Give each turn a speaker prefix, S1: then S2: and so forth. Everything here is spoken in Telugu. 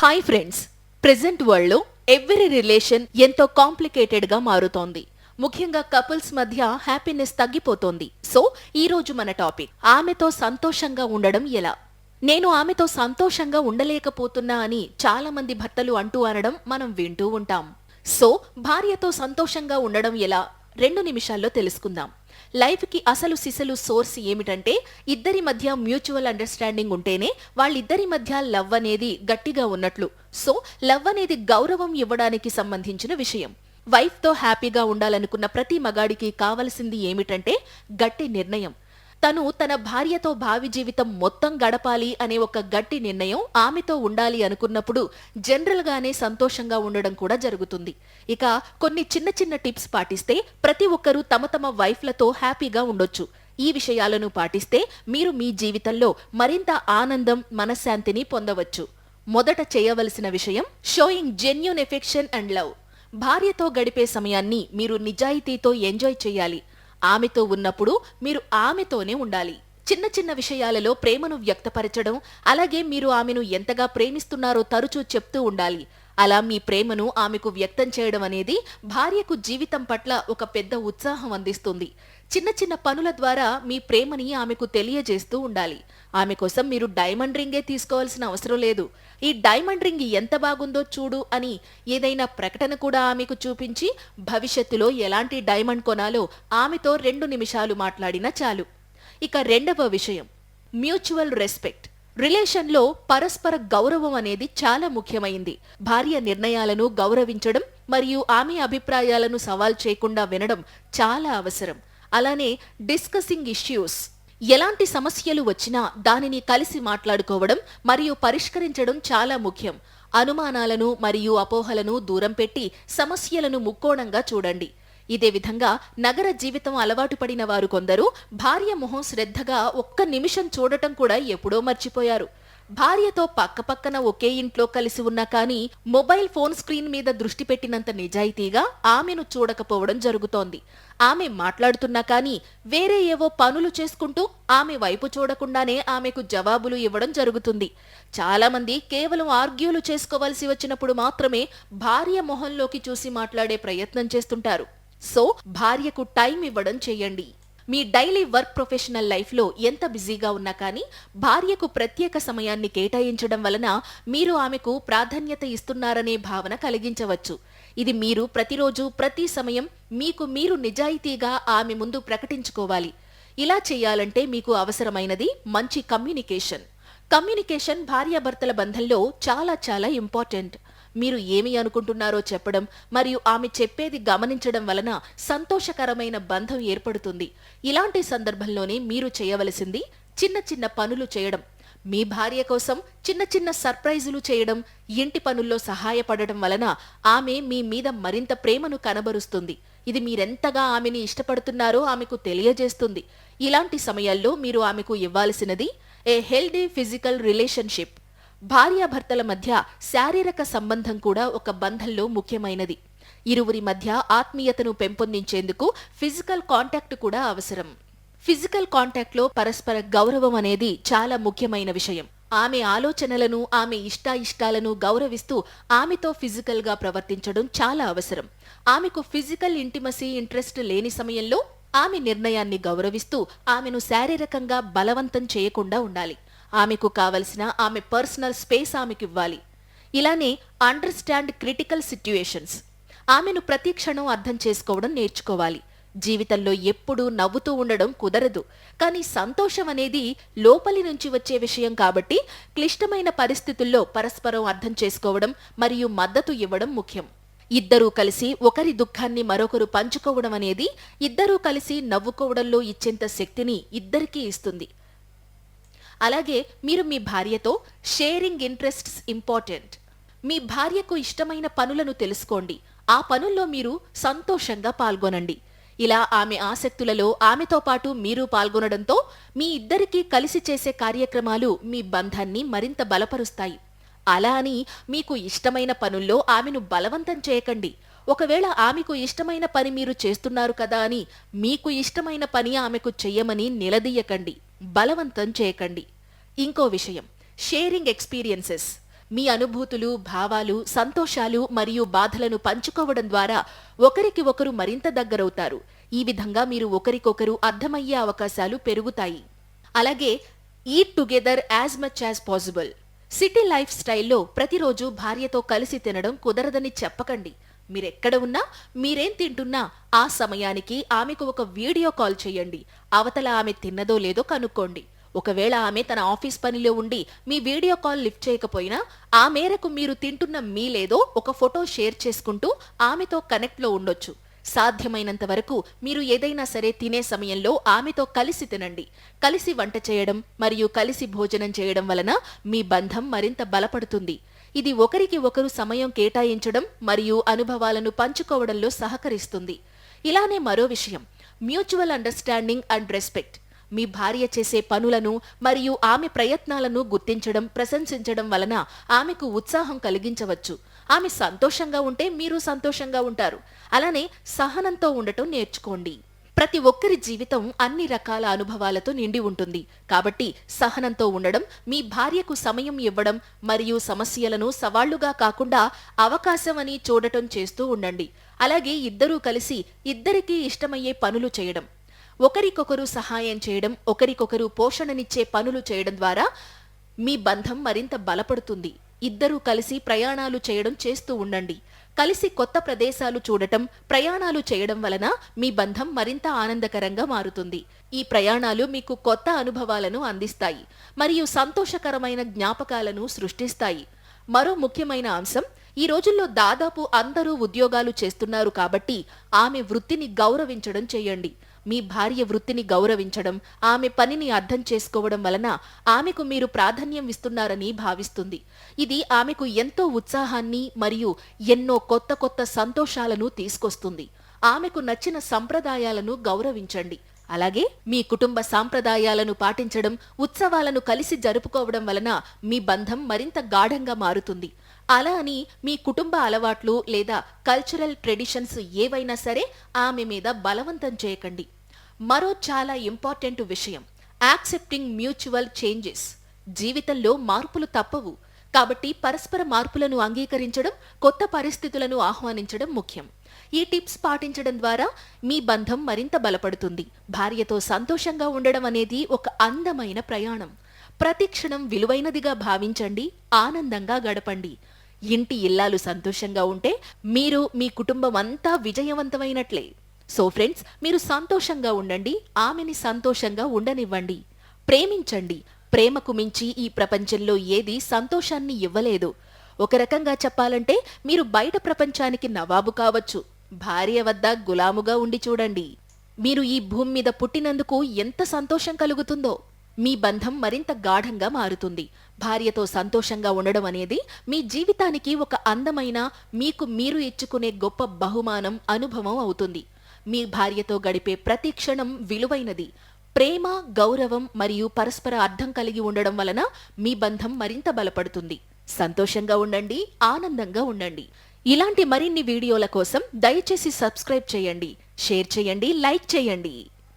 S1: హాయ్ ఫ్రెండ్స్, ప్రెజెంట్ వరల్డ్ లో ఎవ్రీ రిలేషన్ ఎంతో కాంప్లికేటెడ్ గా మారుతోంది. ముఖ్యంగా కపుల్స్ మధ్య హ్యాపీనెస్ తగ్గిపోతోంది. సో ఈ రోజు మన టాపిక్ ఆమెతో సంతోషంగా ఉండడం ఎలా. నేను ఆమెతో సంతోషంగా ఉండలేకపోతున్నా అని చాలా మంది భర్తలు అనడం మనం వింటూ ఉంటాం. సో భార్యతో సంతోషంగా ఉండడం ఎలా 2 నిమిషాల్లో తెలుసుకుందాం. లైఫ్ కి అసలు సిసలు సోర్స్ ఏమిటంటే ఇద్దరి మధ్య మ్యూచువల్ అండర్స్టాండింగ్ ఉంటేనే వాళ్ళిద్దరి మధ్య లవ్ అనేది గట్టిగా ఉన్నట్లు. సో లవ్ అనేది గౌరవం ఇవ్వడానికి సంబంధించిన విషయం. వైఫ్ తో హ్యాపీగా ఉండాలనుకున్న ప్రతి మగాడికి కావలసింది ఏమిటంటే గట్టి నిర్ణయం. తను తన భార్యతో భావి జీవితం మొత్తం గడపాలి అనే ఒక గట్టి నిర్ణయం ఆమెతో ఉండాలి అనుకున్నప్పుడు జనరల్ గానే సంతోషంగా ఉండడం కూడా జరుగుతుంది. ఇక కొన్ని చిన్న చిన్న టిప్స్ పాటిస్తే ప్రతి ఒక్కరూ తమ తమ వైఫ్లతో హ్యాపీగా ఉండొచ్చు. ఈ విషయాలను పాటిస్తే మీరు మీ జీవితంలో మరింత ఆనందం, మనశ్శాంతిని పొందవచ్చు. మొదట చేయవలసిన విషయం showing genuine affection and love. భార్యతో గడిపే సమయాన్ని మీరు నిజాయితీతో ఎంజాయ్ చేయాలి. ఆమెతో ఉన్నప్పుడు మీరు ఆమెతోనే ఉండాలి. చిన్న చిన్న విషయాలలో ప్రేమను వ్యక్తపరచడం, అలాగే మీరు ఆమెను ఎంతగా ప్రేమిస్తున్నారో తరచూ చెప్తూ ఉండాలి. అలా మీ ప్రేమను ఆమెకు వ్యక్తం చేయడం అనేది భార్యకు జీవితం పట్ల ఒక పెద్ద ఉత్సాహం అందిస్తుంది. చిన్న చిన్న పనుల ద్వారా మీ ప్రేమని ఆమెకు తెలియజేస్తూ ఉండాలి. ఆమె కోసం మీరు డైమండ్ రింగే తీసుకోవాల్సిన అవసరం లేదు. ఈ డైమండ్ రింగ్ ఎంత బాగుందో చూడు అని ఏదైనా ప్రకటన కూడా ఆమెకు చూపించి భవిష్యత్తులో ఎలాంటి డైమండ్ కొనాలో ఆమెతో 2 నిమిషాలు మాట్లాడినా చాలు. ఇక రెండవ విషయం మ్యూచువల్ రెస్పెక్ట్. రిలేషన్లో పరస్పర గౌరవం అనేది చాలా ముఖ్యమైంది. భార్య నిర్ణయాలను గౌరవించడం మరియు ఆమె అభిప్రాయాలను సవాల్ చేయకుండా వినడం చాలా అవసరం. అలానే డిస్కసింగ్ ఇష్యూస్. ఎలాంటి సమస్యలు వచ్చినా దానిని కలిసి మాట్లాడుకోవడం మరియు పరిష్కరించడం చాలా ముఖ్యం. అనుమానాలను మరియు అపోహలను దూరం పెట్టి సమస్యలను ముక్కోణంగా చూడండి. ఇదే విధంగా నగర జీవితం అలవాటు పడిన వారు కొందరు భార్య మొహం శ్రద్ధగా ఒక్క నిమిషం చూడటం కూడా ఎప్పుడో మర్చిపోయారు. భార్యతో పక్కపక్కన ఒకే ఇంట్లో కలిసి ఉన్నా కానీ మొబైల్ ఫోన్ స్క్రీన్ మీద దృష్టి పెట్టినంత నిజాయితీగా ఆమెను చూడకపోవడం జరుగుతోంది. ఆమె మాట్లాడుతున్నా కానీ వేరే ఏవో పనులు చేసుకుంటూ ఆమె వైపు చూడకుండానే ఆమెకు జవాబులు ఇవ్వడం జరుగుతుంది. చాలా మంది కేవలం ఆర్గ్యూలు చేసుకోవాల్సి వచ్చినప్పుడు మాత్రమే భార్య మొహంలోకి చూసి మాట్లాడే ప్రయత్నం చేస్తుంటారు. సో భార్యకు టైం ఇవ్వడం చేయండి. మీ డైలీ వర్క్, ప్రొఫెషనల్ లైఫ్లో ఎంత బిజీగా ఉన్నా కానీ భార్యకు ప్రత్యేక సమయాన్ని కేటాయించడం వలన మీరు ఆమెకు ప్రాధాన్యత ఇస్తున్నారనే భావన కలిగించవచ్చు. ఇది మీరు ప్రతిరోజు, ప్రతి సమయం మీకు మీరు నిజాయితీగా ఆమె ముందు ప్రకటించుకోవాలి. ఇలా చేయాలంటే మీకు అవసరమైనది మంచి కమ్యూనికేషన్. కమ్యూనికేషన్ భార్యాభర్తల బంధంలో చాలా చాలా ఇంపార్టెంట్. మీరు ఏమి అనుకుంటున్నారో చెప్పడం మరియు ఆమె చెప్పేది గమనించడం వలన సంతోషకరమైన బంధం ఏర్పడుతుంది. ఇలాంటి సందర్భంలోనే మీరు చేయవలసింది చిన్న చిన్న పనులు చేయడం. మీ భార్య కోసం చిన్న చిన్న సర్ప్రైజులు చేయడం, ఇంటి పనుల్లో సహాయపడడం వలన ఆమె మీ మీద మరింత ప్రేమను కనబరుస్తుంది. ఇది మీరెంతగా ఆమెని ఇష్టపడుతున్నారో ఆమెకు తెలియజేస్తుంది. ఇలాంటి సమయాల్లో మీరు ఆమెకు ఇవ్వాల్సినది ఏ హెల్దీ ఫిజికల్ రిలేషన్షిప్. భార్యాభర్తల మధ్య శారీరక సంబంధం కూడా ఒక బంధంలో ముఖ్యమైనది. ఇరువురి మధ్య ఆత్మీయతను పెంపొందించేందుకు ఫిజికల్ కాంటాక్ట్ కూడా అవసరం. ఫిజికల్ కాంటాక్ట్ లో పరస్పర గౌరవం అనేది చాలా ముఖ్యమైన విషయం. ఆమె ఆలోచనలను, ఆమె ఇష్టాయిష్టాలను గౌరవిస్తూ ఆమెతో ఫిజికల్ గా ప్రవర్తించడం చాలా అవసరం. ఆమెకు ఫిజికల్ ఇంటిమసీ ఇంట్రెస్ట్ లేని సమయంలో ఆమె నిర్ణయాన్ని గౌరవిస్తూ ఆమెను శారీరకంగా బలవంతం చేయకుండా ఉండాలి. ఆమెకు కావలసిన ఆమె పర్సనల్ స్పేస్ ఆమెకివ్వాలి. ఇలానే అండర్స్టాండ్ క్రిటికల్ సిట్యుయేషన్స్. ఆమెను ప్రతి క్షణం అర్థం చేసుకోవడం నేర్చుకోవాలి. జీవితంలో ఎప్పుడూ నవ్వుతూ ఉండడం కుదరదు, కానీ సంతోషం అనేది లోపలి నుంచి వచ్చే విషయం కాబట్టి క్లిష్టమైన పరిస్థితుల్లో పరస్పరం అర్థం చేసుకోవడం మరియు మద్దతు ఇవ్వడం ముఖ్యం. ఇద్దరూ కలిసి ఒకరి దుఃఖాన్ని మరొకరు పంచుకోవడం అనేది ఇద్దరూ కలిసి నవ్వుకోవడంలో ఇచ్చేంత శక్తిని ఇద్దరికీ ఇస్తుంది. అలాగే మీరు మీ భార్యతో షేరింగ్ ఇంట్రెస్ట్స్ ఇంపార్టెంట్. మీ భార్యకు ఇష్టమైన పనులను తెలుసుకోండి. ఆ పనుల్లో మీరు సంతోషంగా పాల్గొనండి. ఇలా ఆమె ఆసక్తులలో ఆమెతో పాటు మీరు పాల్గొనడంతో మీ ఇద్దరికీ కలిసి చేసే కార్యక్రమాలు మీ బంధాన్ని మరింత బలపరుస్తాయి. అలా అని మీకు ఇష్టమైన పనుల్లో ఆమెను బలవంతం చేయకండి. ఒకవేళ ఆమెకు ఇష్టమైన పని మీరు చేస్తున్నారు కదా అని మీకు ఇష్టమైన పని ఆమెకు చెయ్యమని నిలదీయకండి, బలవంతం చేయకండి. ఇంకో విషయం షేరింగ్ ఎక్స్పీరియన్సెస్. మీ అనుభూతులు, భావాలు, సంతోషాలు మరియు బాధలను పంచుకోవడం ద్వారా ఒకరికి ఒకరు మరింత దగ్గరవుతారు. ఈ విధంగా మీరు ఒకరికొకరు అర్థమయ్యే అవకాశాలు పెరుగుతాయి. అలాగే eat together as much as possible. City life స్టైల్లో ప్రతిరోజు భార్యతో కలిసి తినడం కుదరదని చెప్పకండి. మీరెక్కడ ఉన్నా, మీరేం తింటున్నా ఆ సమయానికి ఆమెకు ఒక వీడియో కాల్ చేయండి. అవతల ఆమె తిన్నదో లేదో కనుక్కోండి. ఒకవేళ ఆమె తన ఆఫీస్ పనిలో ఉండి మీ వీడియో కాల్ లిఫ్ట్ చేయకపోయినా ఆ మేరకు మీరు తింటున్న మీలేదో ఒక ఫోటో షేర్ చేసుకుంటూ ఆమెతో కనెక్ట్లో ఉండొచ్చు. సాధ్యమైనంత వరకు మీరు ఏదైనా సరే తినే సమయంలో ఆమెతో కలిసి తినండి. కలిసి వంట చేయడం మరియు కలిసి భోజనం చేయడం వలన మీ బంధం మరింత బలపడుతుంది. ఇది ఒకరికి ఒకరు సమయం కేటాయించడం మరియు అనుభవాలను పంచుకోవడంలో సహకరిస్తుంది. ఇలానే మరో విషయం, మ్యూచువల్ అండర్స్టాండింగ్ అండ్ రెస్పెక్ట్. మీ భార్య చేసే పనులను మరియు ఆమె ప్రయత్నాలను గుర్తించడం, ప్రశంసించడం వలన ఆమెకు ఉత్సాహం కలిగించవచ్చు. ఆమె సంతోషంగా ఉంటే మీరు సంతోషంగా ఉంటారు. అలానే సహనంతో ఉండటం నేర్చుకోండి. ప్రతి ఒక్కరి జీవితం అన్ని రకాల అనుభవాలతో నిండి ఉంటుంది. కాబట్టి సహనంతో ఉండడం, మీ భార్యకు సమయం ఇవ్వడం మరియు సమస్యలను సవాళ్లుగా కాకుండా అవకాశం అని చూడటం చేస్తూ ఉండండి. అలాగే ఇద్దరూ కలిసి ఇద్దరికీ ఇష్టమయ్యే పనులు చేయడం, ఒకరికొకరు సహాయం చేయడం, ఒకరికొకరు పోషణనిచ్చే పనులు చేయడం ద్వారా మీ బంధం మరింత బలపడుతుంది. ఇద్దరూ కలిసి ప్రయాణాలు చేయడం చేస్తూ ఉండండి. కలిసి కొత్త ప్రదేశాలు చూడటం, ప్రయాణాలు చేయడం వలన మీ బంధం మరింత ఆనందకరంగా మారుతుంది. ఈ ప్రయాణాలు మీకు కొత్త అనుభవాలను అందిస్తాయి మరియు సంతోషకరమైన జ్ఞాపకాలను సృష్టిస్తాయి. మరో ముఖ్యమైన అంశం, ఈ రోజుల్లో దాదాపు అందరూ ఉద్యోగాలు చేస్తున్నారు కాబట్టి ఆమె వృత్తిని గౌరవించడం చేయండి. మీ భార్య వృత్తిని గౌరవించడం, ఆమె పనిని అర్థం చేసుకోవడం వలన ఆమెకు మీరు ప్రాధాన్యం ఇస్తున్నారని భావిస్తుంది. ఇది ఆమెకు ఎంతో ఉత్సాహాన్ని మరియు ఎన్నో కొత్త కొత్త సంతోషాలను తీసుకొస్తుంది. ఆమెకు నచ్చిన సంప్రదాయాలను గౌరవించండి. అలాగే మీ కుటుంబ సాంప్రదాయాలను పాటించడం, ఉత్సవాలను కలిసి జరుపుకోవడం వలన మీ బంధం మరింత గాఢంగా మారుతుంది. అలా అని మీ కుటుంబ అలవాట్లు లేదా కల్చరల్ ట్రెడిషన్స్ ఏవైనా సరే ఆమె మీద బలవంతం చేయకండి. మరో చాలా ఇంపార్టెంట్ విషయం, యాక్సెప్టింగ్ మ్యూచువల్ చేంజెస్. జీవితంలో మార్పులు తప్పవు. కాబట్టి పరస్పర మార్పులను అంగీకరించడం, కొత్త పరిస్థితులను ఆహ్వానించడం ముఖ్యం. ఈ టిప్స్ పాటించడం ద్వారా మీ బంధం మరింత బలపడుతుంది. భార్యతో సంతోషంగా ఉండడం అనేది ఒక అందమైన ప్రయాణం. ప్రతి క్షణం విలువైనదిగా భావించండి, ఆనందంగా గడపండి. ఇంటి ఇల్లాలు సంతోషంగా ఉంటే మీరు, మీ కుటుంబం అంతా విజయవంతమైనట్లే. సో ఫ్రెండ్స్, మీరు సంతోషంగా ఉండండి, ఆమెని సంతోషంగా ఉండనివ్వండి. ప్రేమించండి. ప్రేమకు మించి ఈ ప్రపంచంలో ఏది సంతోషాన్ని ఇవ్వలేదు. ఒక రకంగా చెప్పాలంటే మీరు బయట ప్రపంచానికి నవాబు కావచ్చు, భార్య వద్ద గులాముగా ఉండి చూడండి. మీరు ఈ భూమి మీద పుట్టినందుకు ఎంత సంతోషం కలుగుతుందో. మీ బంధం మరింత గాఢంగా మారుతుంది. భార్యతో సంతోషంగా ఉండడం అనేది మీ జీవితానికి ఒక అందమైన, మీకు మీరు ఇచ్చుకునే గొప్ప బహుమానం, అనుభవం అవుతుంది. మీ భార్యతో గడిపే ప్రతి క్షణం విలువైనది. ప్రేమ, గౌరవం మరియు పరస్పర అర్థం కలిగి ఉండడం వలన మీ బంధం మరింత బలపడుతుంది. సంతోషంగా ఉండండి, ఆనందంగా ఉండండి. ఇలాంటి మరిన్ని వీడియోల కోసం దయచేసి సబ్స్క్రైబ్ చేయండి, షేర్ చేయండి, లైక్ చేయండి.